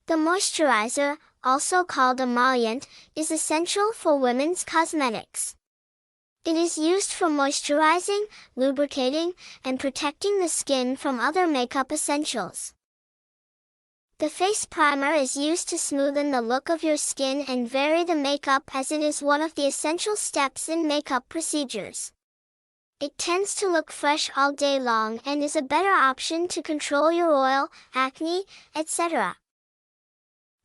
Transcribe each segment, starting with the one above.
The moisturizer, also called emollient, is essential for women's cosmetics. It is used for moisturizing, lubricating, and protecting the skin from other makeup essentials. The face primer is used to smoothen the look of your skin and vary the makeup, as it is one of the essential steps in makeup procedures. It tends to look fresh all day long and is a better option to control your oil, acne, etc.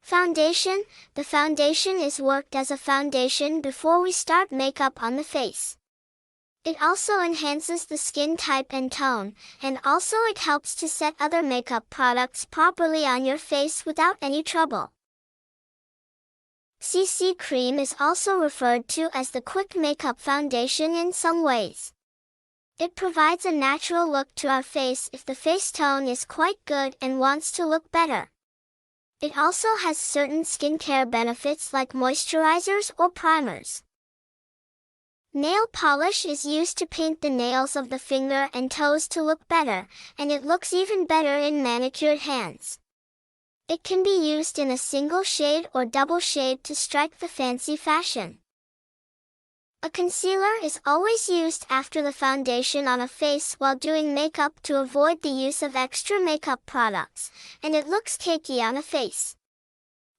Foundation. The foundation is worked as a foundation before we start makeup on the face. It also enhances the skin type and tone, and also it helps to set other makeup products properly on your face without any trouble. CC cream is also referred to as the quick makeup foundation in some ways. It provides a natural look to our face if the face tone is quite good and wants to look better. It also has certain skincare benefits like moisturizers or primers. Nail polish is used to paint the nails of the finger and toes to look better, and it looks even better in manicured hands. It can be used in a single shade or double shade to strike the fancy fashion. A concealer is always used after the foundation on a face while doing makeup to avoid the use of extra makeup products, and it looks cakey on a face.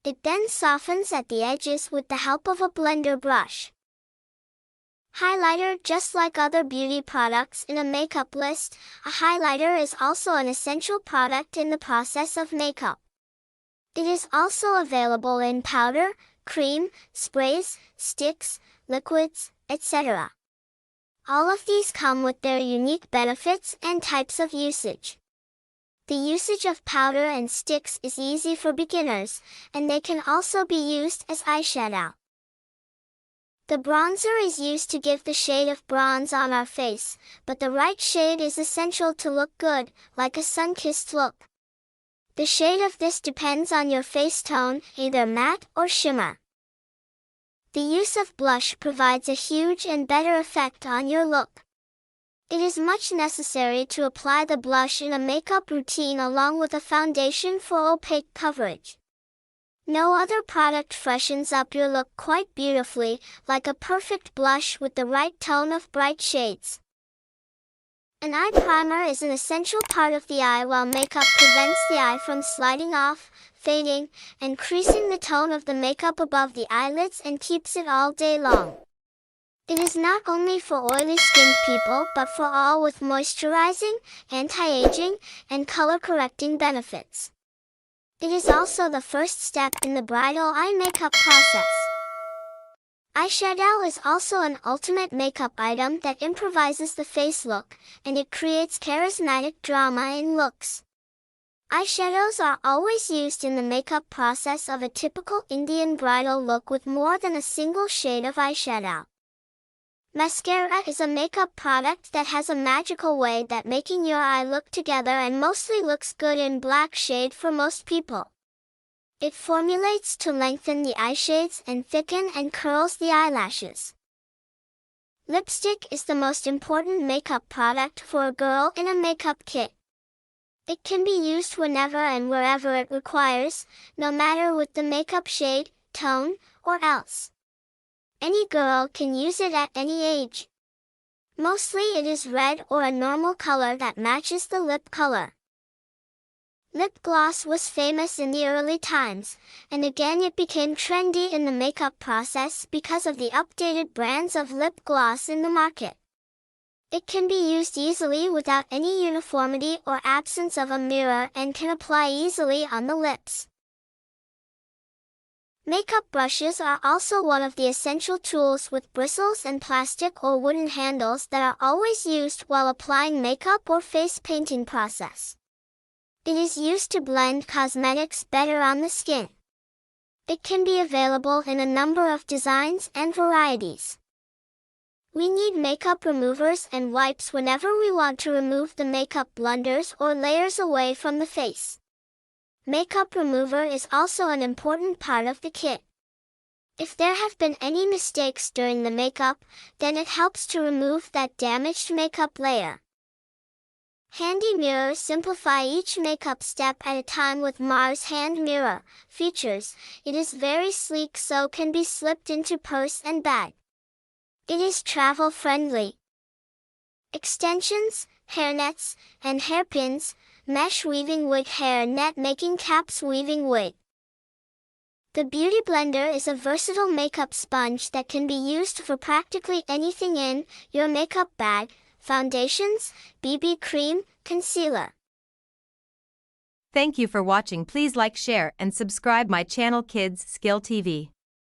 It then softens at the edges with the help of a blender brush. Highlighter. Just like other beauty products in a makeup list, a highlighter is also an essential product in the process of makeup. It is also available in powder, cream, sprays, sticks, liquids, etc. All of these come with their unique benefits and types of usage. The usage of powder and sticks is easy for beginners, and they can also be used as eyeshadow. The bronzer is used to give the shade of bronze on our face, but the right shade is essential to look good, like a sun-kissed look. The shade of this depends on your face tone, either matte or shimmer. The use of blush provides a huge and better effect on your look. It is much necessary to apply the blush in a makeup routine along with a foundation for opaque coverage. No other product freshens up your look quite beautifully, like a perfect blush with the right tone of bright shades. An eye primer is an essential part of the eye while makeup prevents the eye from sliding off, fading, and creasing the tone of the makeup above the eyelids and keeps it all day long. It is not only for oily skinned people but for all with moisturizing, anti-aging, and color-correcting benefits. It is also the first step in the bridal eye makeup process. Eyeshadow is also an ultimate makeup item that improvises the face look, and it creates charismatic drama in looks. Eyeshadows are always used in the makeup process of a typical Indian bridal look with more than a single shade of eyeshadow. Mascara is a makeup product that has a magical way that making your eye look together and mostly looks good in black shade for most people. It formulates to lengthen the eyeshades and thicken and curls the eyelashes. Lipstick is the most important makeup product for a girl in a makeup kit. It can be used whenever and wherever it requires, no matter with the makeup shade, tone, or else. Any girl can use it at any age. Mostly it is red or a normal color that matches the lip color. Lip gloss was famous in the early times, and again it became trendy in the makeup process because of the updated brands of lip gloss in the market. It can be used easily without any uniformity or absence of a mirror and can apply easily on the lips. Makeup brushes are also one of the essential tools with bristles and plastic or wooden handles that are always used while applying makeup or face painting process. It is used to blend cosmetics better on the skin. It can be available in a number of designs and varieties. We need makeup removers and wipes whenever we want to remove the makeup blunders or layers away from the face. Makeup remover is also an important part of the kit. If there have been any mistakes during the makeup, then it helps to remove that damaged makeup layer. Handy mirror. Simplify each makeup step at a time with Mars hand mirror. Features. It is very sleek so can be slipped into purse and bag. It is travel friendly. Extensions, hairnets, and hairpins, mesh weaving wig hair net making caps weaving wig. The Beauty Blender is a versatile makeup sponge that can be used for practically anything in your makeup bag, foundations, BB cream, concealer. Thank you for watching. Please like, share, and subscribe my channel Kids Skill TV.